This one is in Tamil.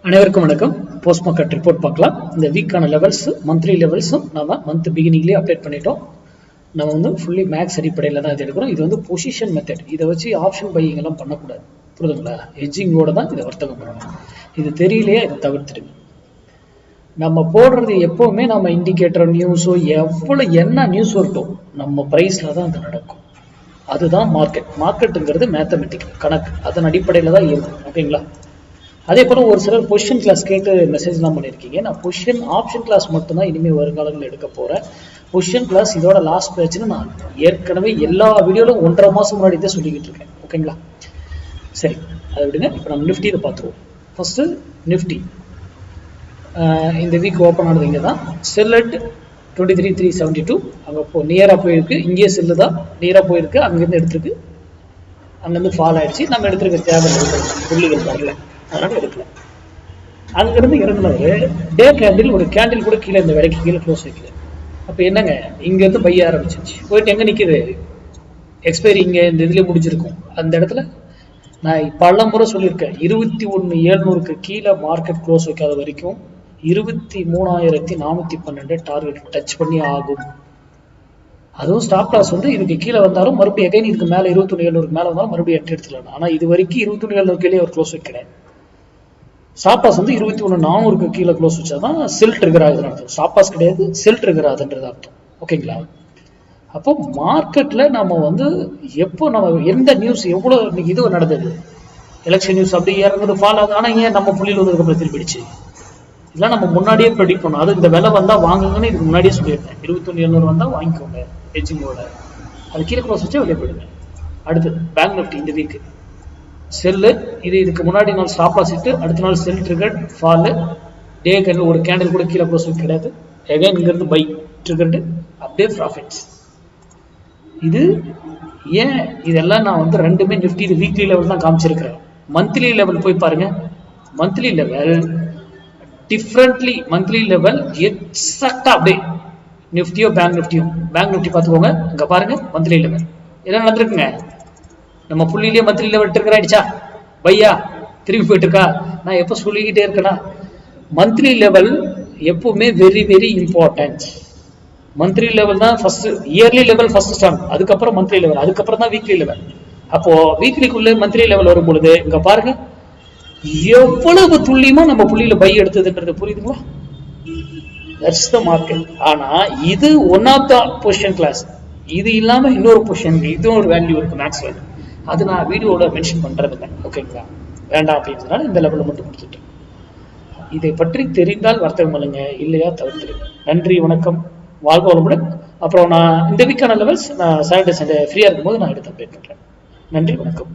அனைவருக்கும் வணக்கம். போஸ்ட் மார்க்கெட் ரிப்போர்ட் பார்க்கலாம். இந்த வீக்கான லெவல்ஸ் மந்த்லி லெவல்ஸும் நம்ம மந்த் பிகினிங்லேயே அப்டேட் பண்ணிட்டோம். நம்ம வந்து ஃபுல்லி மேக்ஸ் அடிப்படையில் தான் இது எடுக்கிறோம். இது வந்து பொசிஷன் மெத்தட். இதை வச்சு ஆப்ஷன் பையிங் எல்லாம் பண்ணக்கூடாது, புரியுதுங்களா? ஹெட்ஜிங்கோட தான் இதை வர்த்தகம் பண்ணணும். இது தெரியலையே, இதை தவிர்த்துடுங்க. நம்ம போடுறது எப்பவுமே நம்ம இண்டிகேட்டர் நியூஸோ எவ்வளோ என்ன நியூஸ் வரட்டும், நம்ம ப்ரைஸில் தான் அது நடக்கும். அதுதான் மார்க்கெட். மார்க்கெட்டுங்கிறது மேத்தமெட்டிக்கல் கணக்கு, அதன் அடிப்படையில் தான் இருக்கும். ஓகேங்களா? அதே போல் ஒரு சிலர் பொசிஷன் கிளாஸ் கேட்டு மெசேஜ்லாம் பண்ணியிருக்கீங்க. நான் பொசிஷன் ஆப்ஷன் கிளாஸ் மட்டும்தான் இனிமேல் வருங்காலங்களில் எடுக்க போகிறேன். பொசிஷன் கிளாஸ் இதோட லாஸ்ட் பேட்ச்னு நான் ஏற்கனவே எல்லா வீடியோலும் 1.5 மாதம் முன்னாடி தான் சொல்லிக்கிட்டு இருக்கேன். ஓகேங்களா? சரி, அதை விடுங்க. இப்போ நம்ம நிஃப்டியை பார்த்துருவோம். ஃபஸ்ட்டு நிஃப்டி இந்த வீக் ஓப்பன் ஆனது இங்கே தான். Sell at 23,372. அங்கே நியராக போயிருக்கு. இங்கேயே செல்லு தான் நியராக போயிருக்கு. அங்கேருந்து எடுத்துருக்கு, அங்கேருந்து ஃபால் ஆகிடுச்சு. நம்ம எடுத்துருக்க தேவையில்லை, புள்ளிகள் வரல, அதனால எடுக்கல. அங்கிருந்து இறங்குனது டே கேண்டில், ஒரு கேண்டில் கூட கீழே இந்த விலைக்கு கீழே க்ளோஸ் வைக்கல. அப்போ என்னங்க, இங்கேருந்து பைய ஆரம்பிச்சிருச்சு. போயிட்டு எங்கே நிற்கிது? எக்ஸ்பைரி இங்கே இந்த இதுலேயே முடிஞ்சிருக்கும். அந்த இடத்துல நான் பல முறை சொல்லியிருக்கேன், 21,700க்கு கீழே மார்க்கெட் க்ளோஸ் வைக்காத வரைக்கும் 23,412 டார்கெட் டச் பண்ணி ஆகும். அதுவும் ஸ்டாப் லாஸ் வந்து இதுக்கு கீழே வந்தாலும் மறுபடியும் எகைன் இதுக்கு மேலே 21,700க்கு மேலே வந்தாலும் மறுபடியும் எட்டு எடுத்துக்கலாம். ஆனால் இது வரைக்கும் 21,700 கீழே ஒரு க்ளோஸ் வைக்கிறேன். ஸ்டாப் லாஸ் வந்து 21,400க்கு கீழே க்ளோஸ் வச்சாதான் செல் ட்ரிகர் ஆகுதுன்னு அர்த்தம். ஸ்டாப் லாஸ் கிடையாது, செல் ட்ரிகர் ஆகுதுன்றது அர்த்தம். ஓகேங்களா? அப்போ மார்க்கெட்ல நம்ம வந்து எப்போ நம்ம எந்த நியூஸ் எவ்வளோ இன்னைக்கு இது நடந்தது, எலெக்ஷன் நியூஸ் அப்படி இறங்குது, ஃபால் ஆகுது. ஆனால் ஏன் நம்ம புள்ளியில் வந்ததுக்கப்புறம் திருப்பிடுச்சு? இதெல்லாம் நம்ம முன்னாடியே ப்ரெடிக்ட் பண்ணோம். அது இந்த விலை வந்தால் வாங்குங்கன்னு இதுக்கு முன்னாடியே சொல்லியிருந்தேன். 21,700 வந்தால் வாங்கிக்கோங்க ஹெட்ஜிங்கோட. அது கீழே க்ளோஸ் வச்சா வெளியே போயிடுங்க. அடுத்து பேங்க் நிஃப்டி இந்த வீக்கு செல்லு. இது இதுக்கு முன்னாடி நாள் ஸ்டாப் லாஸ் இட்டு அடுத்த நாள் செல் ட்ரிகர்ட் ஃபாலு. டே கேண்டில் ஒரு கேண்டில் கூட கீழே க்ளோஸ் கிடையாது. எகைன் இங்கிருந்து பை ட்ரிகர்டு, அப்படியே ப்ராஃபிட்ஸ். இது ஏன் இதெல்லாம் நான் வந்து ரெண்டுமே நிஃப்டி இது வீக்லி லெவல் தான் காமிச்சிருக்கிறேன். மந்த்லி லெவல் போய் பாருங்க. Monthly level differently, monthly level எக்ஸாக்டா அப்படியே நிஃப்டியோ பேங்க் நிஃப்டி பார்த்துக்கோங்க. இங்க பாருங்க மந்த்லி லெவல் என்ன நடந்திருக்குங்க. நம்ம புள்ளியிலேயே மந்த்லி லெவல் ட்ரிகர் ஆயிடுச்சா? பையா திரும்பி போயிட்டு இருக்கா? நான் எப்போ சொல்லிக்கிட்டே இருக்கேன்னா, மந்த்லி லெவல் எப்பவுமே very very important. Monthly level தான் first, yearly level first stand, அதுக்கப்புறம் மந்த்லி லெவல், அதுக்கப்புறம் தான் வீக்லி லெவல். அப்போ வீக்லிக்குள்ள மந்த்லி லெவல் வரும் பொழுது இங்க பாருங்க எவ்வளவு துல்லியமா நம்ம புள்ளியில பை எடுத்ததுன்றது புரியுதுங்களா? That's the market. ஆனா இது one of the position class. இது இல்லாம இன்னொரு பொசிஷன், இதுவும் ஒரு வேல்யூ இருக்கு, மேக்ஸ் வேல்யூ. அது நான் வீடியோட மென்ஷன் பண்றது இல்லை. ஓகேங்களா? வேண்டாம் அப்படின்றதுனால இந்த லெவலில் மட்டும் கொடுத்துட்டேன். இதை பற்றி தெரிந்தால் வர்த்தகம் பண்ணுங்க, இல்லையா தவிர்த்துருங்க. நன்றி, வணக்கம், வாழ்க வளமுடன். அப்புறம் நான் இந்த வீக்கான லெவல்ஸ் நான் சாட்டர்டே சண்டே ஃப்ரீயா இருக்கும்போது நான் எடுத்து அப்டேட் பண்றேன். நன்றி, வணக்கம்.